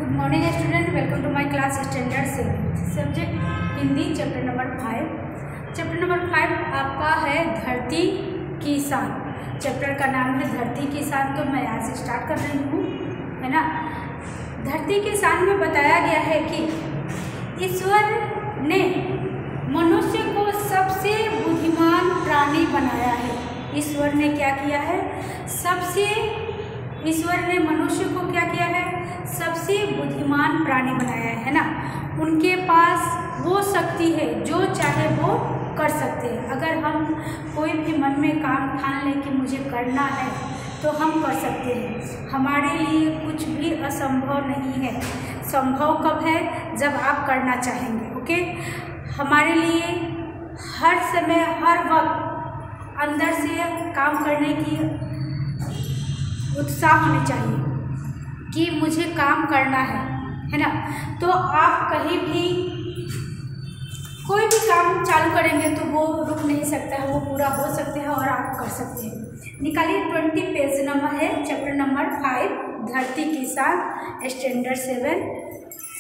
Morning student, welcome to my class standard 7 subject Hindi chapter number 5। Chapter number 5 आपका है धरती की शान। चैप्टर का नाम है धरती की शान। तो मैं यहाँ से स्टार्ट कर रही हूँ, है ना। धरती की शान में बताया गया है कि ईश्वर ने मनुष्य को सबसे बुद्धिमान प्राणी बनाया है। ईश्वर ने क्या किया है? ईश्वर ने मनुष्य को क्या किया है? सबसे बुद्धिमान प्राणी बनाया है ना। उनके पास वो शक्ति है जो चाहे वो कर सकते हैं। अगर हम कोई भी मन में काम ठान लें कि मुझे करना है तो हम कर सकते हैं। हमारे लिए कुछ भी असंभव नहीं है। संभव कब है? जब आप करना चाहेंगे। ओके, हमारे लिए हर समय हर वक्त अंदर से काम करने की उत्साह होनी चाहिए कि मुझे काम करना है ना। तो आप कहीं भी कोई भी काम चालू करेंगे तो वो रुक नहीं सकता है, वो पूरा हो सकते हैं और आप कर सकते हैं। निकालिए 20 पेज नंबर है चैप्टर नंबर 5 धरती की शान standard 7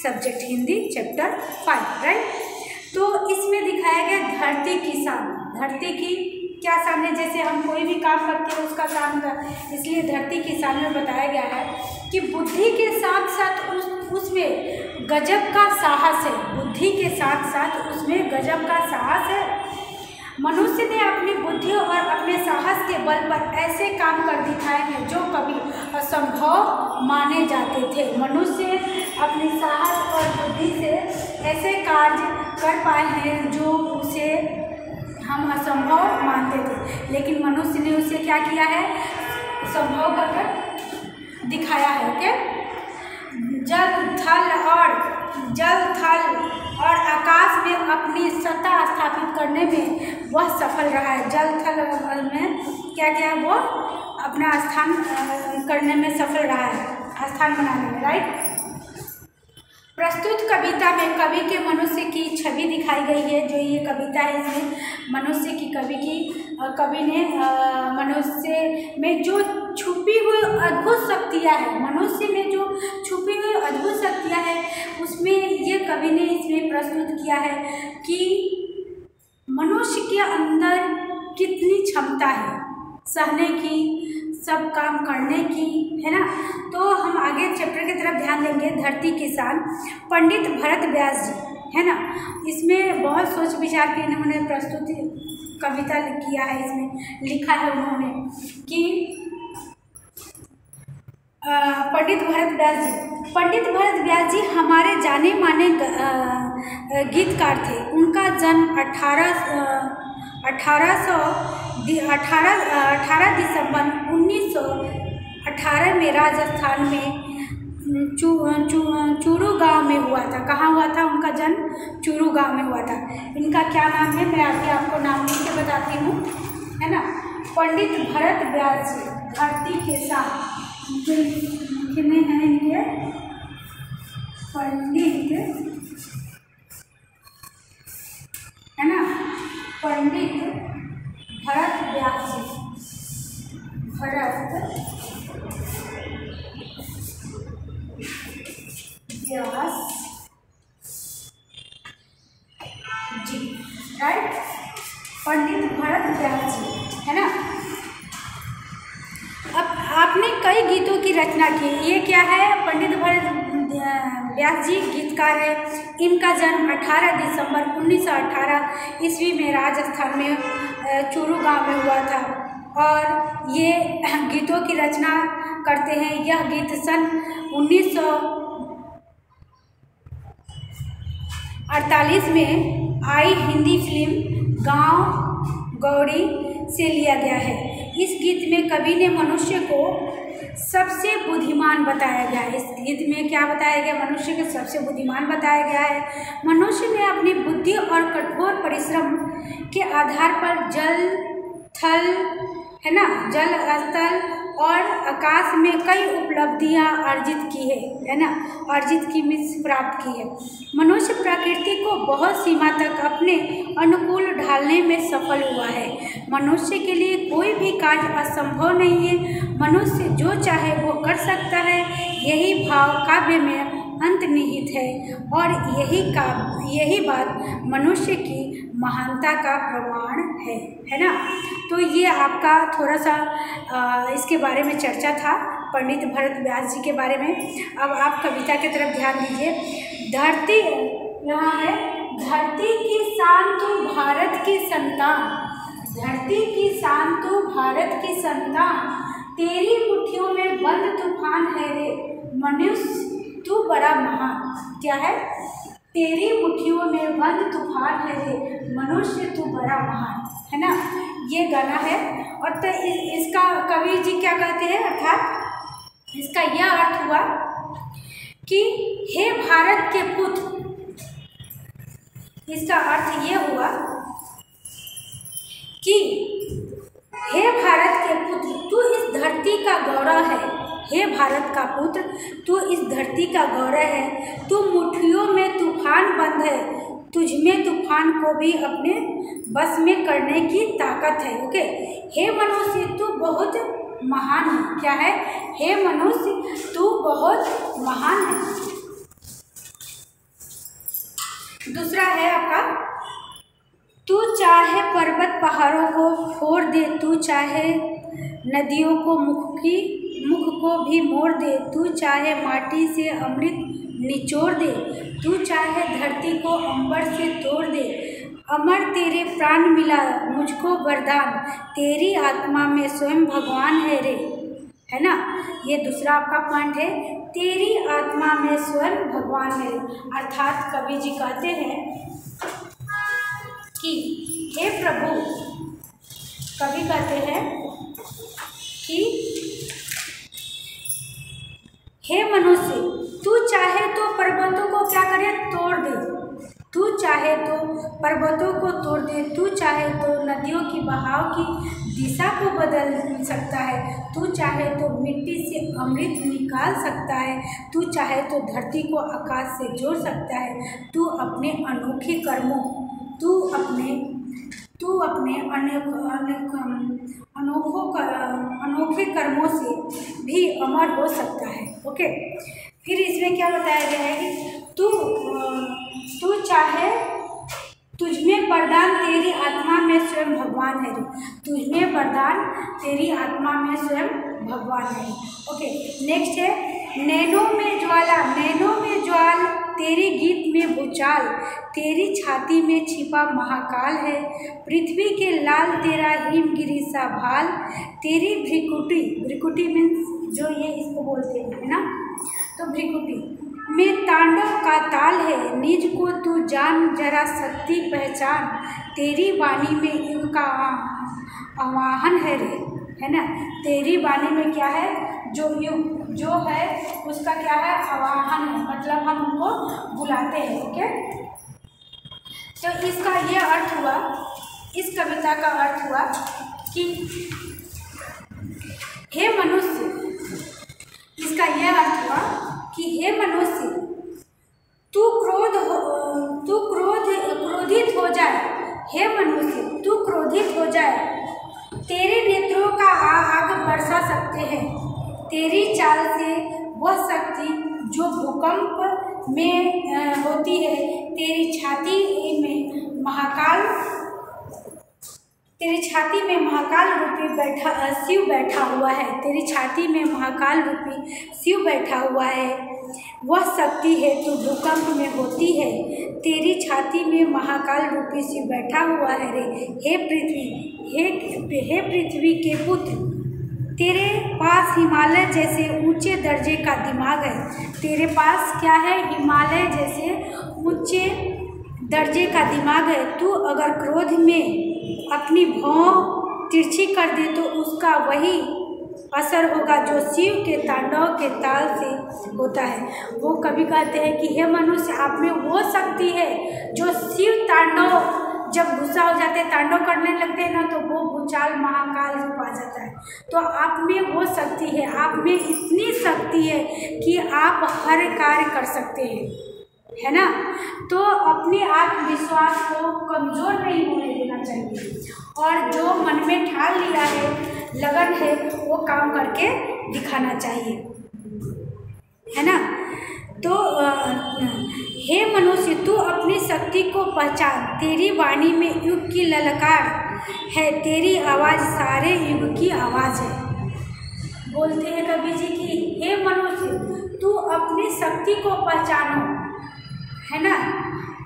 subject Hindi chapter 5, right. तो इसमें दिखाया गया धरती की शान। धरती की क्या शान है? जैसे हम कोई भी काम करते हैं उसका शान का, इसलिए धरती की शान में बताया गया है कि बुद्धि के साथ साथ उसमें गजब का साहस है। बुद्धि के साथ साथ उसमें गजब का साहस है। मनुष्य ने अपनी बुद्धि और अपने साहस के बल पर ऐसे काम कर दिखाए हैं जो कभी असंभव माने जाते थे। मनुष्य अपने साहस और बुद्धि से ऐसे कार्य कर पाए हैं जो उसे हम असंभव मानते थे, लेकिन मनुष्य ने उसे क्या किया है? संभव कर दिखाया है। ओके, जल थल और आकाश में अपनी सत्ता स्थापित करने में वह सफल रहा है। जल थल में क्या किया? वो अपना स्थान करने में सफल रहा है, स्थान बनाने में, राइट। प्रस्तुत कविता में कवि के मनुष्य की छवि दिखाई गई है। जो ये कविता है इसमें मनुष्य की कवि ने मनुष्य में जो छुपी हुई अद्भुत शक्तियाँ हैं, मनुष्य में जो छुपी हुई अद्भुत शक्तियाँ हैं, उसमें ये कवि ने इसमें प्रस्तुत किया है कि मनुष्य के अंदर कितनी क्षमता है सहने की, सब काम करने की, है ना। तो हम आगे चैप्टर की तरफ ध्यान देंगे। धरती की शान पंडित भरत व्यास जी, है ना। इसमें बहुत सोच विचार के इन्होंने प्रस्तुति कविता किया है। इसमें लिखा है उन्होंने कि पंडित भरत व्यास जी हमारे जाने माने गीतकार थे। उनका जन्म 18 दिसंबर 1918 में राजस्थान में चूरू गांव में हुआ था। कहाँ हुआ था उनका जन्म? चूरू गांव में हुआ था। इनका क्या नाम है? मैं आगे आपको नाम लिख के बताती हूँ, है ना। पंडित भरत व्यास जी धरती के शान कितने हैं इनके? पंडित, है ना, पंडित भरत व्यास जी, राइट। पंडित भरत व्यास जी, है ना। अब आपने कई गीतों की रचना की। ये क्या है? पंडित भरत व्यास जी गीतकार है। इनका जन्म 18 दिसंबर 1918 ईस्वी में राजस्थान में चूरू गांव में हुआ था और ये गीतों की रचना करते हैं। यह गीत सन 1948 में आई हिंदी फिल्म गांव गौरी से लिया गया है। इस गीत में कवि ने मनुष्य को सबसे बुद्धिमान बताया गया है। इस गीत में क्या बताया गया? मनुष्य को सबसे बुद्धिमान बताया गया है। मनुष्य ने अपनी बुद्धि और कठोर परिश्रम के आधार पर जल थल, है ना, जल स्थल और आकाश में कई उपलब्धियां अर्जित की है ना, प्राप्त की है। मनुष्य प्रकृति को बहुत सीमा तक अपने अनुकूल ढालने में सफल हुआ है। मनुष्य के लिए कोई भी कार्य असंभव नहीं है। मनुष्य जो चाहे वो कर सकता है। यही भाव काव्य में अंतर्निहित है और यही बात मनुष्य की महानता का प्रमाण है ना। तो ये आपका थोड़ा सा इसके बारे में चर्चा था, पंडित भरत व्यास जी के बारे में। अब आप कविता की तरफ ध्यान दीजिए। धरती, यहाँ है, धरती की शान तू भारत की संतान, धरती की शान तू भारत की संतान, तेरी मुट्ठियों में बंद तूफान है रे मनुष्य तू बड़ा महान। क्या है? तेरी मुट्ठियों में बंद तूफान है रे मनुष्य तू बड़ा महान, है ना। ये गाना है। और तो इसका कवि जी क्या कहते हैं, अर्थात इसका यह अर्थ हुआ कि हे भारत के पुत्र, इसका अर्थ ये हुआ कि हे भारत के पुत्र तू इस धरती का गौरव है, हे भारत का पुत्र तू इस धरती का गौरव है, तू मुट्ठियों में तूफान बंद है, तुझमें तूफान को भी अपने बस में करने की ताकत है। ओके, हे मनुष्य तू बहुत महान है। क्या है? हे मनुष्य तू बहुत महान है। दूसरा है आपका, तू चाहे पर्वत पहाड़ों को फोड़ दे, तू चाहे नदियों को मुख को भी मोड़ दे, तू चाहे माटी से अमृत निचोड़ दे, तू चाहे धरती को अंबर से तोड़ दे, अमर तेरे प्राण मिला मुझको वरदान, तेरी आत्मा में स्वयं भगवान है रे, है ना। ये दूसरा आपका पॉइंट है, तेरी आत्मा में स्वयं भगवान है। अर्थात कवि जी कहते हैं कि हे प्रभु, कवि कहते हैं कि हे मनुष्य तू चाहे तो पर्वतों को क्या करे, तोड़ दे, तू चाहे तो पर्वतों को तोड़ दे, तू चाहे तो नदियों की बहाव की दिशा को बदल सकता है, तू चाहे तो मिट्टी से अमृत निकाल सकता है, तू चाहे तो धरती को आकाश से जोड़ सकता है, तू अपने अनोखे कर्मों, तू अपने अनोखे कर्मों से भी अमर हो सकता है। ओके, फिर इसमें क्या बताया गया है कि तू चाहे, तुझमें वरदान तेरी आत्मा में स्वयं भगवान है, तुझमें वरदान तेरी आत्मा में स्वयं भगवान है। ओके, नेक्स्ट है, नैनों में ज्वाल तेरे गीत में भूचाल, तेरी छाती में छिपा महाकाल है, पृथ्वी के लाल तेरा हिमगिरी सा भाल, तेरी भ्रिकुटी मीन्स जो ये इसको बोलते हैं, है ना, तो भ्रिकुटी में तांडव का ताल है, निज को तू जान जरा शक्ति पहचान, तेरी वाणी में युग का आवाहन है रे, है ना। तेरी वाणी में क्या है, जो युग जो है उसका क्या है, आवाहन है, मतलब हम उनको बुलाते हैं। ओके, तो इसका ये अर्थ हुआ, इस कविता का अर्थ हुआ कि हे मनुष्य, इसका यह अर्थ हुआ कि हे मनुष्य तू क्रोधित हो जाए, हे मनुष्य तू क्रोधित हो जाए, तेरे नेत्रों का आग बरसा सकते हैं, तेरी चाल से वह शक्ति जो भूकंप में होती है, तेरी छाती में महाकाल रूपी शिव बैठा हुआ है, तेरी छाती में महाकाल रूपी शिव बैठा हुआ है, वह शक्ति है तो भूकंप में होती है, तेरी छाती में महाकाल रूपी शिव बैठा हुआ है रे, हे पृथ्वी के पुत्र, तेरे पास हिमालय जैसे ऊंचे दर्जे का दिमाग है, तेरे पास क्या है, हिमालय जैसे ऊंचे दर्जे का दिमाग है, तू अगर क्रोध में अपनी भौं तिरछी कर दे तो उसका वही असर होगा जो शिव के तांडव के ताल से होता है। वो कभी कहते हैं कि हे मनुष्य, आप में वो शक्ति है जो शिव तांडव जब गुस्सा हो जाते हैं, तांडव करने लगते हैं ना, तो वो भूचाल महाकाल रूप आ जाता है। तो आप में वो शक्ति है, आप में इतनी शक्ति है कि आप हर कार्य कर सकते हैं, है ना। तो अपने आत्मविश्वास को कमज़ोर नहीं होने देना चाहिए और जो मन में ठान लिया है, लगन है, वो काम करके दिखाना चाहिए, है ना। तो हे मनुष्य, तू अपनी शक्ति को पहचान, तेरी वाणी में युग की ललकार है, तेरी आवाज़ सारे युग की आवाज़ है। बोलते हैं कवि जी कि हे मनुष्य, तू अपनी शक्ति को पहचानो, है ना,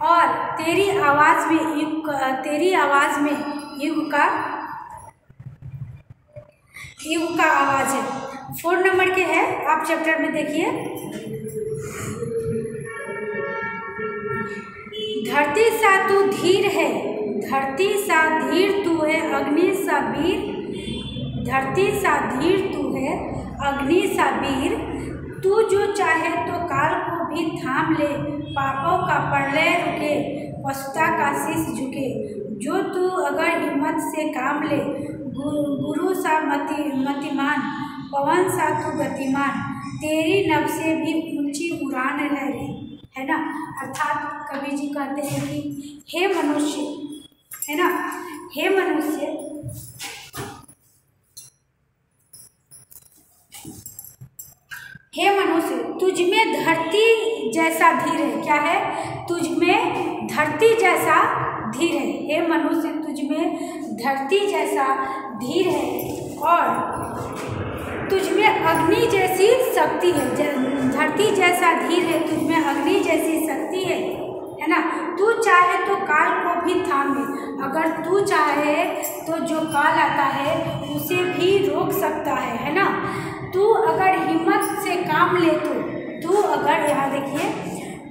और तेरी आवाज़ में युग का आवाज़ है। 4 नंबर के है, आप चैप्टर में देखिए। धरती सा तू धीर है, धरती सा धीर तू है, अग्नि सा वीर, धरती सा धीर तू है, अग्नि सा वीर, तू जो चाहे तो काल को भी थाम ले, पापों का प्रलय रुके, पशुता का शीश झुके, जो तू अगर हिम्मत से काम ले, गुरु सा मतिमान, पवन सा तू गतिमान, तेरी नभ से भी ऊंची उड़ान है ना। अर्थात कवि जी कहते हैं कि हे मनुष्य, है ना, हे मनुष्य, तुझ में धरती जैसा धीर है। क्या है? तुझ में धरती जैसा धीर है। हे मनुष्य, तुझ में धरती जैसा धीर है और तुझ में अग्नि जैसी शक्ति है। धरती जैसा धीर है, तुझ में अग्नि जैसी शक्ति है ना। तू चाहे तो काल को भी थाम ले, अगर तू चाहे तो जो काल आता है उसे भी रोक सकता है ना। तू अगर हिम्मत से काम ले तो तू अगर, यहाँ देखिए,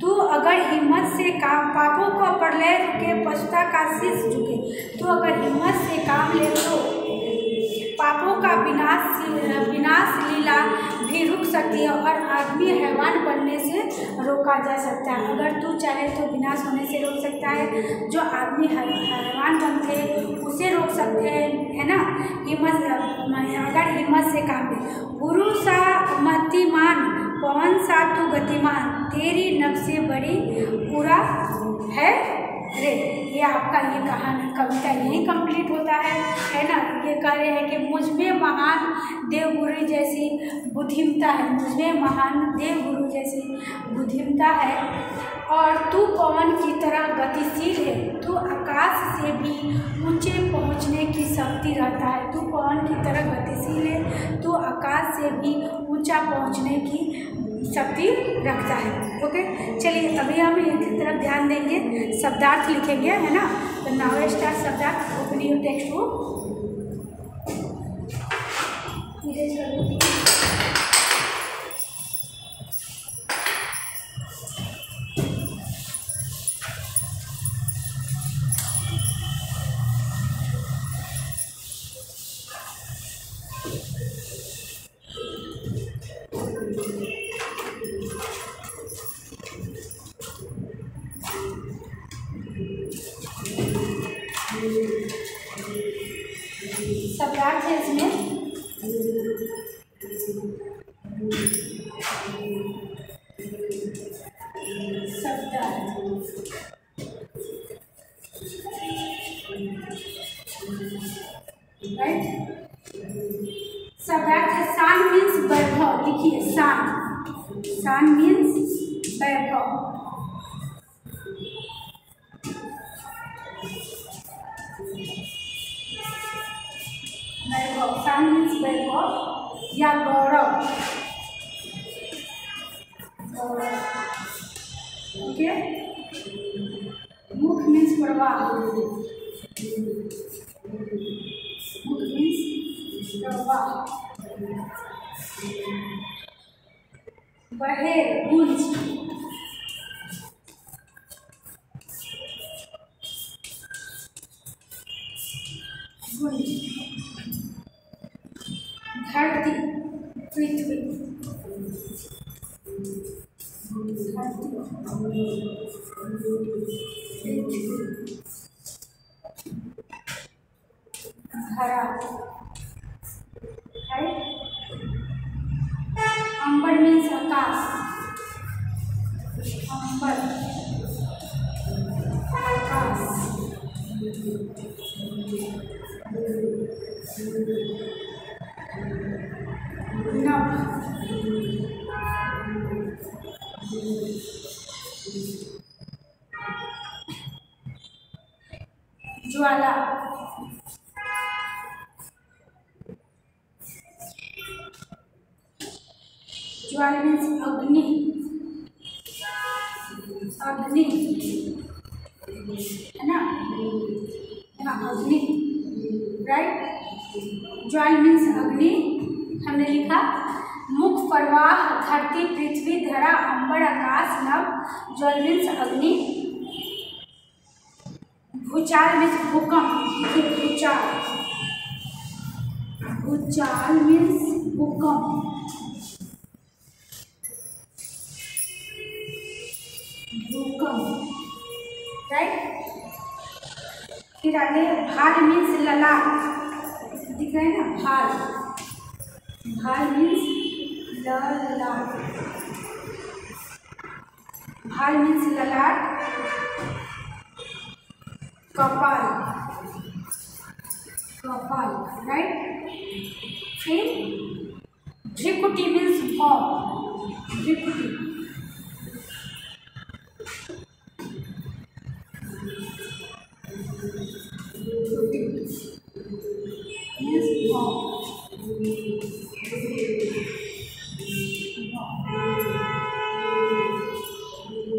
तू अगर हिम्मत से काम, पापों का प्रलय रुके, पशुता का शीश झुके, तू अगर हिम्मत से काम ले तो पापों का विनाश लीला भी रुक सकती है और आदमी हैवान बनने से रोका जा सकता है। अगर तू चाहे तो विनाश होने से रोक सकता है, जो आदमी हैवान बनते हैं उसे रोक सकते हैं, है ना। अगर हिम्मत से काम ले। गुरु सा मतिमान, पवन सा तू गतिमान, तेरी नभ से बड़ी पूरा है रे। ये आपका ये कहानी, कविता यही कंप्लीट होता है ना। ये कह रहे हैं कि मुझ में महान देवगुरु जैसी बुद्धिमता है, मुझ में महान देवगुरु जैसी बुद्धिमता है और तू पवन की तरह गतिशील है, तू आकाश से भी ऊंचे पहुंचने की शक्ति रखता है। तू पवन की तरह गतिशील है, तू आकाश से भी ऊंचा पहुंचने की शक्ति रखता है। ओके, चलिए अभी हम एक तरफ ध्यान देंगे, शब्दार्थ लिखेंगे, है ना। तो नाउ स्टार्ट शब्दार्थ। Open your text book. शब्दार्थ है इसमें राइट। शब्दार्थ है शान मीन्स वैभव। लिखिए शान मीन्स वैभव। शान मीन्स वैभव या गौरव। ओके। मुख मीन्स प्रवाह। मुख मीन्स प्रवाह। बहे गूंज। धरती पृथ्वी। धरा। अंबर मीन्स आकाश। अंबर आकाश। नभ ज्वाला, ज्वाला मीन्स अग्नि, अग्नि है ना, अग्नि, राइट। ज्वाला मीन्स अग्नि, हमने लिखा। मुख, प्रवाह, धरती, पृथ्वी, धरा, अंबर, आकाश, नभ। ज्वाला मीन्स अग्नि। भूचाल मीन्स भूकंप, भूचाल, भूचाल मीन्स भूकंप, भूकंप, राइट। फिर आगे भाल मीन्स ललाट, दिख रहा है ना, भाल, भाल मीन्स ललाट, भाल मीन्स ललाट। कपाल, कपाल, राइट। फिर भ्रिकुटी मीन्स भौं, भ्रिकुटी, मीन्स भौं।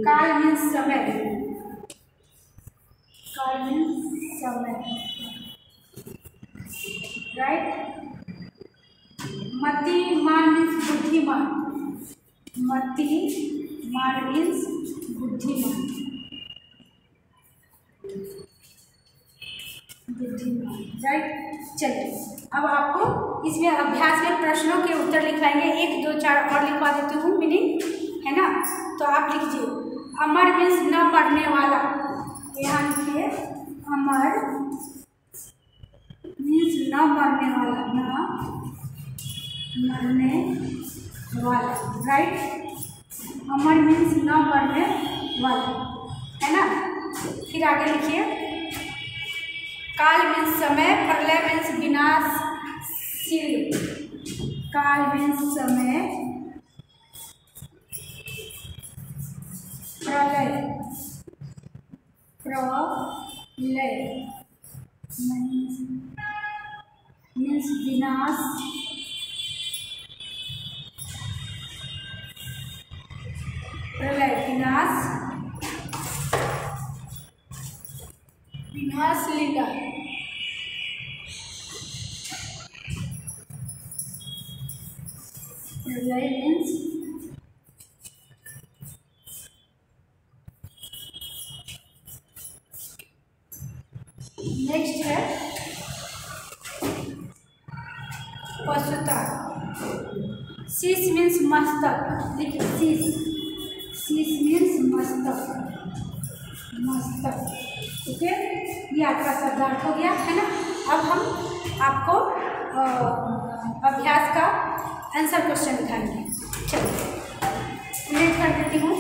काल मीन्स समय, काल मीन्स समय, राइट। मतिमान मीन्स बुद्धिमान, मतिमान मीन्स बुद्धिमान, बुद्धिमान, राइट। चलिए अब आपको इसमें अभ्यास में प्रश्नों के उत्तर लिखवाएंगे। 1, 2, 4 और लिखवा देती हूँ मीनिंग, है ना। तो आप लिखिए। अमर मीन्स न मरने वाला, यहाँ लिखिए। अमर मीन्स न मरने वाला, न मरने वाला, राइट। अमर मीन्स न मरने वाला, है ना। फिर आगे लिखिए। काल मीन्स समय, प्रलय मीन्स विनाशशील, काल मीन्स समय, प्रलय, प्रलय मीन्स विनाश, प्रलय विनाश, विनाश लीला, प्रलय मीन्स नेक्स्ट है पशुता। शीश मीन्स मस्तक, देखिए शीश, शीश मीन्स मस्तक, मस्तक, ठीक है। ये आपका शब्दार्थ हो गया, है ना। अब हम आपको अभ्यास का आंसर क्वेश्चन दिखाएंगे। चलिए मैं कर देती हूँ।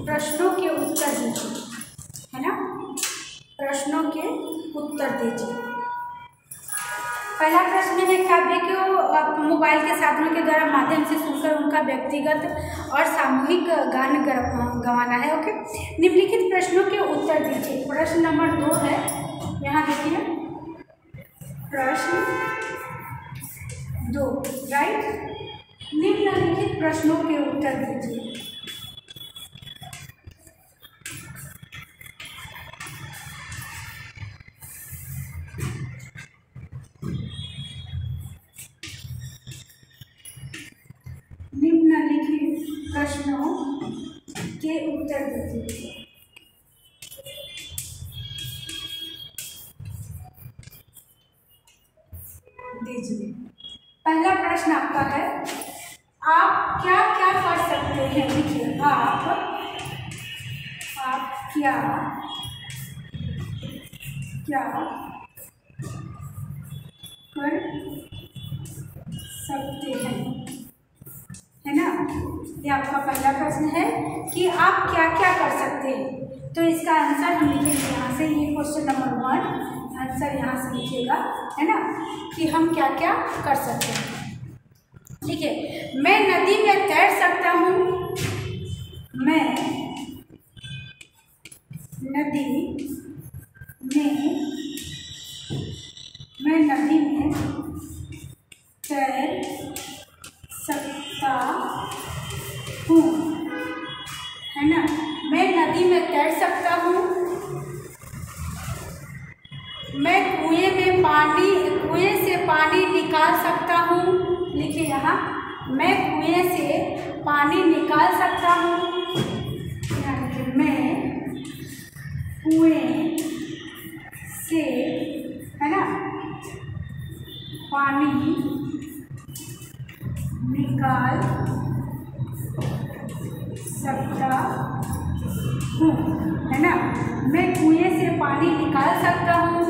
प्रश्नों के उत्तर दीजिए, है ना। प्रश्नों के उत्तर दीजिए। पहला प्रश्न है, काव्य को मोबाइल के साधनों के द्वारा माध्यम से सुनकर उनका व्यक्तिगत और सामूहिक गान गवाना है। ओके, निम्नलिखित प्रश्नों के उत्तर दीजिए। प्रश्न नंबर 2 है, यहाँ देखिए प्रश्न 2, राइट। निम्नलिखित प्रश्नों के उत्तर दीजिए। निम्नलिखित प्रश्नों के उत्तर दीजिए। पहला प्रश्न आपका है, आप क्या क्या कर सकते हैं। देखिए, आप क्या क्या कर सकते हैं, है ना। ये आपका पहला प्रश्न है कि आप क्या क्या कर सकते हैं। तो इसका आंसर हम लिखेंगे यहाँ से, ये क्वेश्चन नंबर 1 आंसर यहाँ से लिखिएगा, है ना, कि हम क्या क्या कर सकते हैं। ठीक है, मैं नदी में तैर सकता हूँ, मैं नदी में तैर सकता हूँ, है ना। मैं नदी में तैर सकता हूँ, मैं कुएं से पानी निकाल सकता हूँ। लिखिए यहाँ, मैं कुएं से पानी निकाल सकता हूँ, मैं कुएं से, है ना, पानी निकाल सकता हूँ, है ना। मैं कुएं से पानी निकाल सकता हूँ,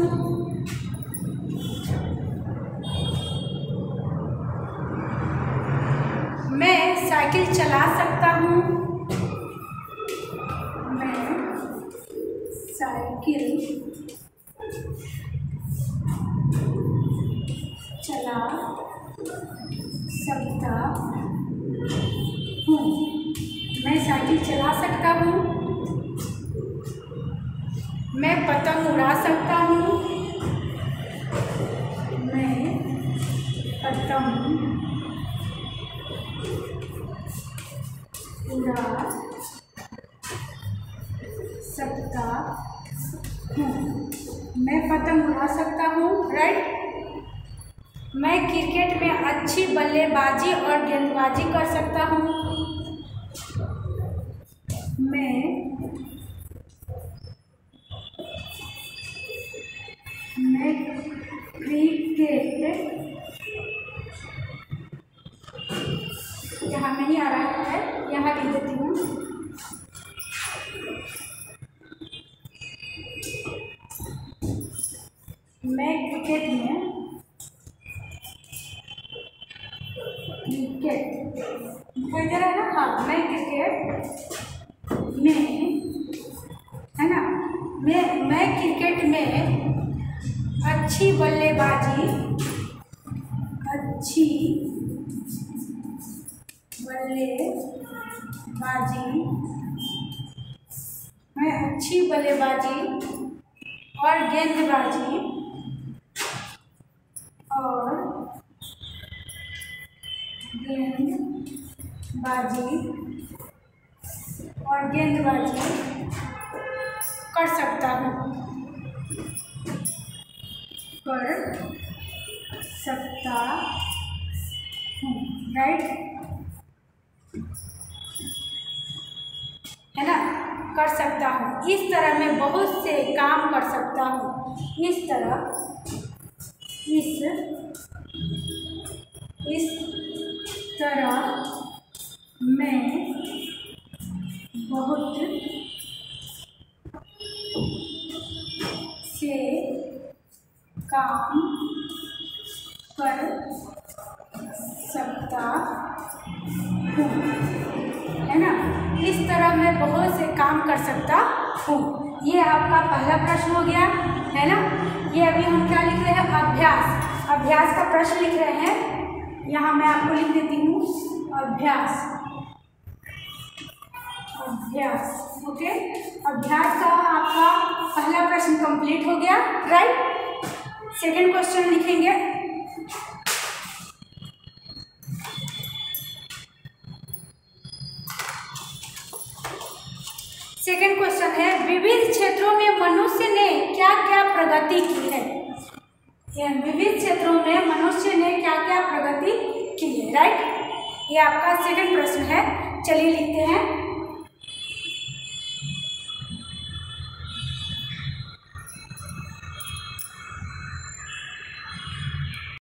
मैं साइकिल चला सकता हूँ, मैं साइकिल चला सकता हूँ, मैं साइकिल चला सकता हूँ, मैं पतंग उड़ा सकता हूँ, मैं पतंग उड़ा सकता हूँ, मैं पतंग उड़ा सकता हूँ, राइट। मैं क्रिकेट में अच्छी बल्लेबाजी और गेंदबाजी कर सकता हूँ, मैं क्रिकेट, यहाँ नहीं आ रहा है, यहाँ लिख देती हूँ, मैं क्रिकेट दिखाई दे रहा है ना, हाँ, मैं क्रिकेट में, है ना, मैं क्रिकेट में अच्छी बल्लेबाजी और गेंदबाजी कर सकता हूँ, राइट, है ना, कर सकता हूँ। इस तरह मैं बहुत से काम कर सकता हूँ, इस तरह मैं बहुत से काम कर सकता हूँ, है ना। इस तरह मैं बहुत से काम कर सकता हूँ। ये आपका पहला प्रश्न हो गया, है ना। ये अभी हम क्या लिख रहे हैं, अभ्यास का प्रश्न लिख रहे हैं। यहाँ मैं आपको लिख देती हूँ, अभ्यास, ओके। अभ्यास का आपका पहला प्रश्न कंप्लीट हो गया, राइट। सेकंड क्वेश्चन लिखेंगे। सेकंड क्वेश्चन है, विविध क्षेत्रों में मनुष्य ने क्या क्या प्रगति की है। विविध क्षेत्रों में मनुष्य ने क्या क्या प्रगति की है, राइट। ये आपका सेकंड प्रश्न है। चलिए लिखते हैं।